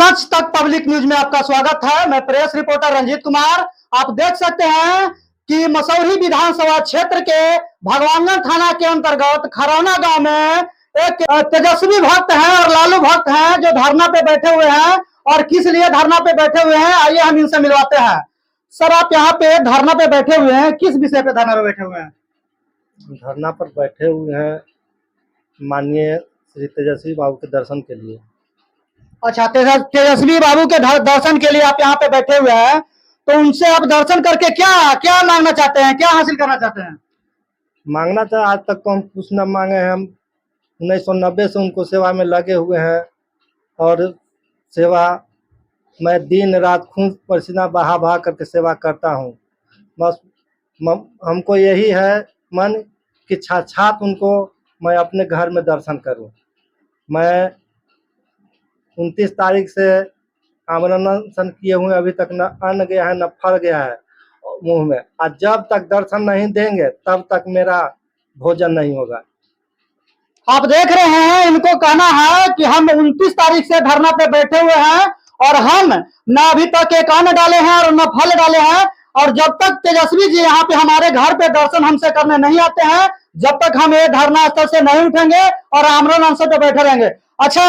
सच तक public news में आपका स्वागत है। मैं प्रेस रिपोर्टर रंजीत कुमार। आप देख सकते हैं कि मसौरी विधानसभा क्षेत्र के भगवानगंज थाना के अंतर्गत खरौना गांव में एक तेजस्वी भक्त हैं और लालू भक्त हैं जो धरना पे बैठे हुए हैं। और किस लिए धरना पे बैठे हुए हैं, आइए हम इनसे मिलवाते हैं। सर, आप यहाँ पे धरना पे बैठे हुए हैं, किस विषय पे धरना पे बैठे हुए हैं? धरना पर बैठे हुए हैं माननीय श्री तेजस्वी बाबू के दर्शन के लिए। अच्छा, तेजस्वी बाबू के दर्शन के लिए आप यहाँ पे बैठे हुए हैं, तो उनसे आप दर्शन करके क्या क्या मांगना चाहते हैं, क्या हासिल करना चाहते हैं? मांगना था, आज तक तो हम कुछ न मांगे हैं। हम 1990 से उनको सेवा में लगे हुए हैं और सेवा मैं दिन रात खून पसीना बहा बहा करके सेवा करता हूँ। बस हमको यही है मन कि साक्षात उनको मैं अपने घर में दर्शन करूं। मैं 29 तारीख से आमरण अनशन किए हुए, अभी तक न अन्न गया है न फल गया है मुंह में। आज जब तक दर्शन नहीं देंगे तब तक मेरा भोजन नहीं होगा। आप देख रहे हैं, इनको कहना है कि हम 29 तारीख से धरना पे बैठे हुए हैं और हम न अभी तक एक अन्न डाले हैं और न फल डाले हैं, और जब तक तेजस्वी जी यहाँ पे हमारे घर पे दर्शन हमसे करने नहीं आते हैं, जब तक हम ये धरना स्थल से नहीं उठेंगे और आमरण अनशन पे बैठे रहेंगे। अच्छा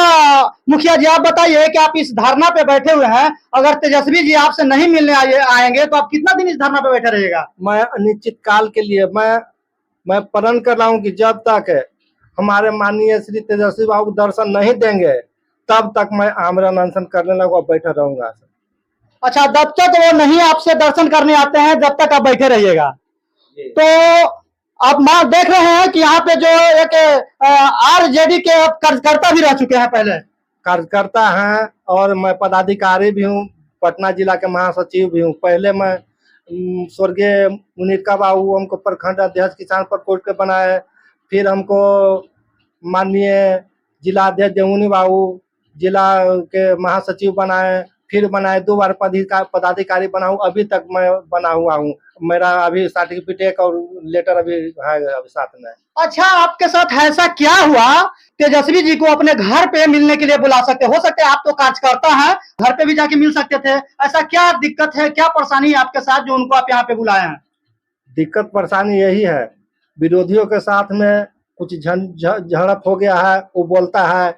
मुखिया जी, आप बताइए कि आप इस धरना पे बैठे हुए हैं, अगर तेजस्वी जी आपसे नहीं मिलने आएंगे तो आप कितना दिन इस धरना पे बैठे रहिएगा? मैं अनिश्चित काल के लिए मैं प्रण कर रहा हूँ कि जब तक हमारे माननीय श्री तेजस्वी बाबू दर्शन नहीं देंगे तब तक मैं आमरण अनशन करने लगा बैठा रहूंगा। अच्छा, जब तक वो नहीं आपसे दर्शन करने आते हैं जब तक आप बैठे रहिएगा। तो आप देख रहे हैं कि यहाँ पे जो एक आरजेडी के कार्यकर्ता भी रह चुके हैं, पहले कार्यकर्ता हैं और मैं पदाधिकारी भी हूँ, पटना जिला के महासचिव भी हूँ। पहले मैं स्वर्गीय मुनीरका बाबू हमको प्रखंड अध्यक्ष किसान प्रकोष्ठ के बनाए, फिर हमको माननीय जिला अध्यक्ष जमुनी बाबू जिला के महासचिव बनाए, फिर बनाए 2 बार पदाधिकारी बनाऊं, अभी तक मैं बना हुआ हूँ। मेरा अभी सर्टिफिकेट और लेटर अभी है अभी साथ में। अच्छा, आपके साथ ऐसा क्या हुआ तेजस्वी जी को अपने घर पे मिलने के लिए बुला सकते? हो सकते हैं आप तो कार्यकर्ता हैं, घर पे भी जाके मिल सकते थे। ऐसा क्या दिक्कत है, क्या परेशानी है आपके साथ जो उनको आप यहाँ पे बुलाए हैं? दिक्कत परेशानी यही है, विरोधियों के साथ में कुछ झड़प हो गया है। वो बोलता है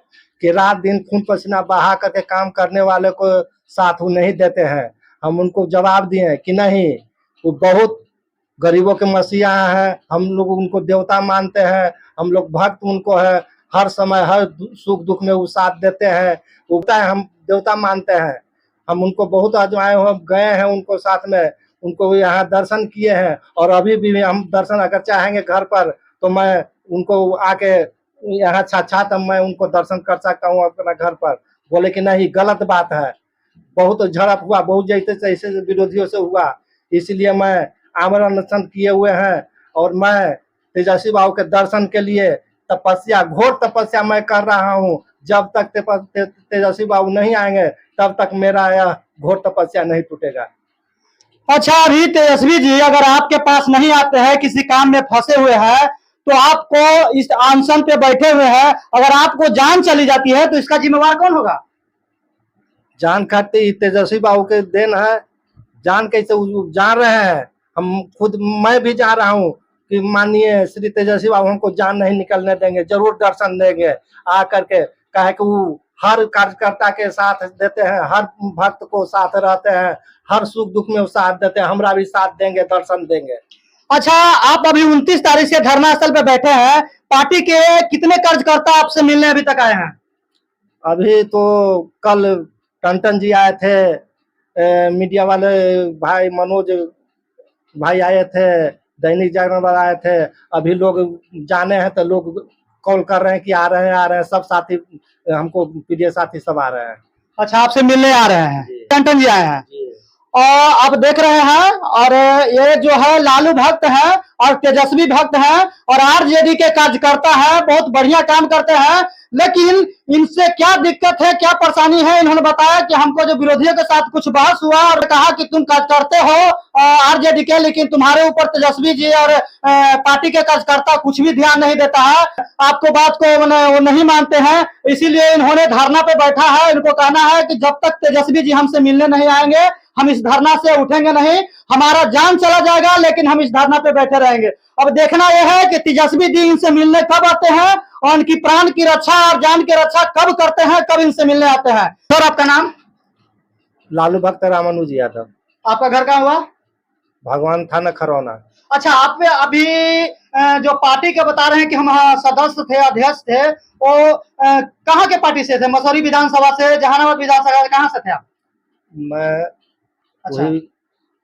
कि रात दिन खून पसीना बहा करके काम करने वाले को साथ वो नहीं देते हैं। हम उनको जवाब दिए कि नहीं, वो बहुत गरीबों के मसीहा हैं, हम लोग उनको देवता मानते हैं, हम लोग भक्त उनको है, हर समय हर सुख दुख में वो साथ देते हैं, उगता है, हम देवता मानते हैं। हम उनको बहुत आजमाए हो गए हैं, उनको साथ में उनको यहाँ दर्शन किए हैं, और अभी भी हम दर्शन अगर चाहेंगे घर पर तो मैं उनको आके यहाँ साक्षात मैं उनको दर्शन कर सकता हूँ अपना घर पर। बोले कि नहीं, गलत बात है, बहुत झड़प हुआ, बहुत जैसे विरोधियों से हुआ, इसलिए मैं आमरण अनशन किए हुए हैं। और मैं तेजस्वी बाबू के दर्शन के लिए तपस्या, घोर तपस्या मैं कर रहा हूँ। जब तक तेजस्वी बाबू नहीं आएंगे तब तक मेरा यह घोर तपस्या नहीं टूटेगा। अच्छा, अभी तेजस्वी जी अगर आपके पास नहीं आते हैं, किसी काम में फंसे हुए हैं, तो आपको इस अनशन पे बैठे हुए हैं, अगर आपको जान चली जाती है तो इसका जिम्मेवार कौन होगा? जान खाते ही तेजस्वी बाबू के देन है। जान कैसे जान रहे हैं, हम खुद, मैं भी जा रहा हूँ कि माननीय श्री तेजस्वी बाबू हमको जान नहीं निकलने देंगे, जरूर दर्शन देंगे आ करके। कहे कि वो हर कार्यकर्ता के साथ देते हैं, हर भक्त को साथ रहते हैं, हर सुख दुख में वो साथ देते हैं, हमरा भी साथ देंगे, दर्शन देंगे। अच्छा, आप अभी 29 तारीख से धरना स्थल पे बैठे हैं, पार्टी के कितने कार्यकर्ता आपसे मिलने अभी तक आए हैं? अभी तो कल टंटन जी आए थे, मीडिया वाले भाई मनोज भाई आए थे, दैनिक जागरण वाले आए थे। अभी लोग जाने हैं तो लोग कॉल कर रहे हैं कि आ रहे हैं, सब साथी हमको प्रिय साथी सब आ रहे हैं। अच्छा, आपसे मिलने आ रहे हैं, टंटन जी आए हैं। और आप देख रहे हैं, और ये जो है लालू भक्त है और तेजस्वी भक्त है और आरजेडी के कार्यकर्ता है, बहुत बढ़िया काम करते हैं। लेकिन इनसे क्या दिक्कत है, क्या परेशानी है, इन्होंने बताया कि हमको जो विरोधियों के साथ कुछ बहस हुआ और कहा कि तुम कार्यकर्ते हो आरजेडी के, लेकिन तुम्हारे ऊपर तेजस्वी जी और पार्टी के कार्यकर्ता कुछ भी ध्यान नहीं देता है, आपको बात को वो नहीं मानते हैं, इसीलिए इन्होंने धरना पे बैठा है। इनको कहना है कि जब तक तेजस्वी जी हमसे मिलने नहीं आएंगे हम इस धरना से उठेंगे नहीं, हमारा जान चला जाएगा लेकिन हम इस धरना पे बैठे रहेंगे। अब देखना यह है कि तेजस्वी जी इनसे मिलने कब आते हैं और इनकी प्राण की रक्षा और जान की रक्षा कब करते हैं, कब इनसे मिलने आते हैं। सर आपका नाम? लालू भक्त रामानुज यादव। आपका घर कहाँ हुआ? भगवान थाना खरौना। अच्छा, आप अभी जो पार्टी के बता रहे हैं कि हम सदस्य थे, अध्यक्ष थे, वो कहाँ के पार्टी से थे? मसौरी विधानसभा से, जहानाबाद विधानसभा से, कहाँ से थे आप? मैं अच्छा, वही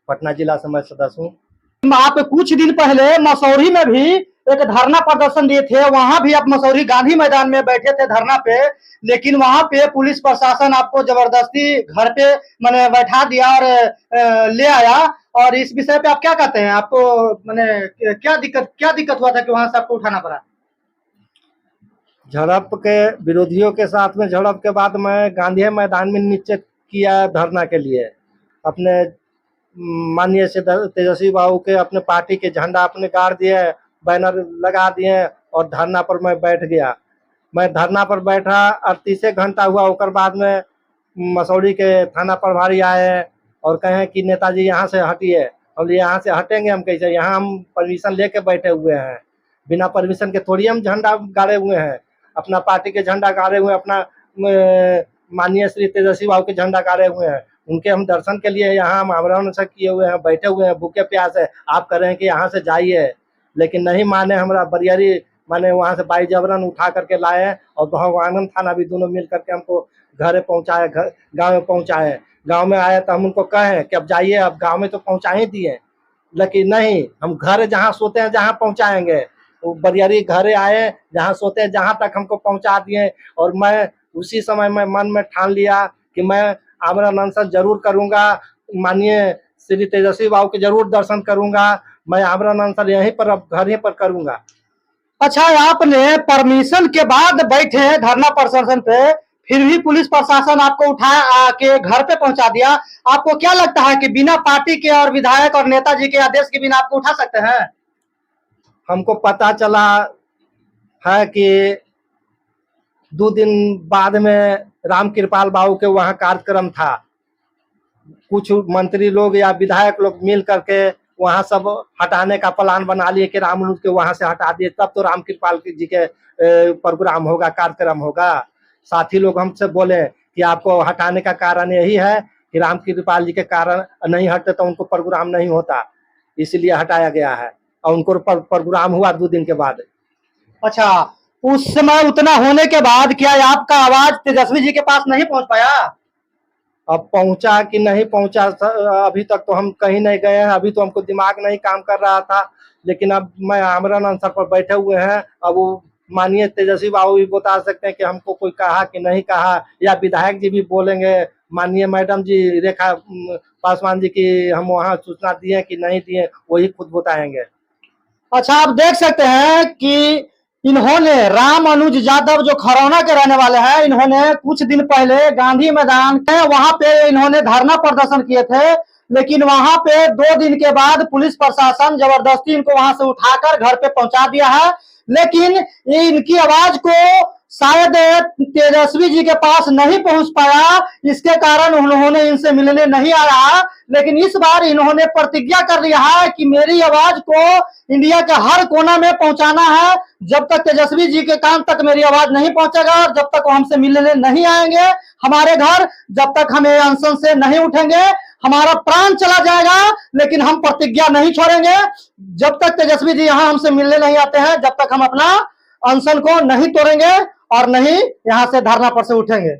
पटना जिला से मैं सदस्य हूँ। आप कुछ दिन पहले मसौरी में भी एक धरना प्रदर्शन दिए थे, वहां भी आप मसौरी गांधी मैदान में बैठे थे धरना पे, लेकिन वहां पे पुलिस प्रशासन आपको जबरदस्ती घर पे मैंने बैठा दिया और ले आया। और इस विषय पे आप क्या कहते हैं? आपको मैंने क्या दिक्कत हुआ था कि वहां से आपको उठाना पड़ा? झड़प के विरोधियों के साथ में झड़प के बाद मैं गांधी मैदान में निश्चित किया धरना के लिए। अपने माननीय से तेजस्वी बाबू के अपने पार्टी के झंडा अपने गाड़ दिए, बैनर लगा दिए और धरना पर मैं बैठ गया। मैं धरना पर बैठा और 30 घंटा हुआ। उसके बाद में मसौरी के थाना प्रभारी आए और कहें कि नेताजी यहाँ से हटिए। हम यहाँ से हटेंगे हम कैसे? यहाँ हम परमिशन लेके बैठे हुए हैं, बिना परमिशन के थोड़ी हम झंडा गाड़े हुए हैं। अपना पार्टी के झंडा गाड़े हुए हैं, अपना माननीय श्री तेजस्वी बाबू के झंडा गाड़े हुए हैं। उनके हम दर्शन के लिए यहाँ हम आमरण से किए हुए हैं, बैठे हुए हैं भूखे प्यास है। आप कह रहे हैं कि यहाँ से जाइए, लेकिन नहीं माने। हमारा बरियारी माने वहाँ से बाई जबरन उठा करके लाए और भगवानगंज थाना भी दोनों मिल करके हमको घर पहुँचाए, गाँव में पहुँचाए। गाँव में आए तो हम उनको कहें कि अब जाइए, अब गाँव में तो पहुँचा ही दिए, लेकिन नहीं, हम घर जहाँ सोते हैं जहाँ पहुँचाएंगे। वो बरियारी घरे आए, जहाँ सोते हैं जहाँ तक हमको पहुँचा दिए। और मैं उसी समय में मन में ठान लिया कि मैं आमरण अनशन जरूर करूंगा, माननीय श्री तेजस्वी बाबू के जरूर दर्शन करूंगा। मैं आमरण अनशन यहीं पर अब घर ही पर करूंगा। अच्छा, आपने परमिशन के बाद बैठे धरना प्रदर्शन पे, फिर भी पुलिस प्रशासन आपको उठाया आके घर पे पहुंचा दिया। आपको क्या लगता है कि बिना पार्टी के और विधायक और नेताजी के आदेश के बिना आपको उठा सकते हैं? हमको पता चला है कि 2 दिन बाद में राम कृपाल बाबू के वहाँ कार्यक्रम था। कुछ मंत्री लोग या विधायक लोग मिल करके वहाँ सब हटाने का प्लान बना लिए कि रामानुज के वहाँ से हटा दिए, तब तो राम कृपाल जी के प्रोग्राम होगा, कार्यक्रम होगा। साथी लोग हमसे बोले कि आपको हटाने का कारण यही है कि राम कृपाल जी के कारण नहीं हटते तो उनको प्रोग्राम नहीं होता, इसलिए हटाया गया है। और उनको प्रोग्राम हुआ 2 दिन के बाद। अच्छा, उस समय उतना होने के बाद क्या आपका आवाज तेजस्वी जी के पास नहीं पहुंच पाया? अब पहुंचा कि नहीं पहुंचा अभी तक तो हम कहीं नहीं गए हैं। अभी तो हमको दिमाग नहीं काम कर रहा था, लेकिन अब मैं आमरण अनशन पर बैठे हुए हैं। अब वो माननीय तेजस्वी बाबू भी बता सकते हैं कि हमको कोई कहा कि नहीं कहा, या विधायक जी भी बोलेंगे, माननीय मैडम जी रेखा पासवान जी की हम वहाँ सूचना दिए कि नहीं दिए, वही खुद बताएंगे। अच्छा, आप देख सकते हैं कि इन्होंने राम अनुज यादव जो खरौना के रहने वाले हैं, इन्होंने कुछ दिन पहले गांधी मैदान के वहां पे इन्होंने धरना प्रदर्शन किए थे, लेकिन वहां पे 2 दिन के बाद पुलिस प्रशासन जबरदस्ती इनको वहां से उठाकर घर पे पहुंचा दिया है। लेकिन ये इनकी आवाज को शायद तेजस्वी जी के पास नहीं पहुंच पाया, इसके कारण उन्होंने इनसे मिलने नहीं आया। लेकिन इस बार इन्होंने प्रतिज्ञा कर लिया है कि मेरी आवाज को इंडिया के हर कोना में पहुंचाना है। जब तक तेजस्वी जी के कान तक मेरी आवाज नहीं पहुंचेगा और जब तक वो हमसे मिलने नहीं आएंगे हमारे घर, जब तक हम अनशन से नहीं उठेंगे, हमारा प्राण चला जाएगा, लेकिन हम प्रतिज्ञा नहीं छोड़ेंगे। जब तक तेजस्वी जी यहाँ हमसे मिलने नहीं आते हैं, जब तक हम अपना अनशन को नहीं तोड़ेंगे और नहीं यहाँ से धरना पर से उठेंगे।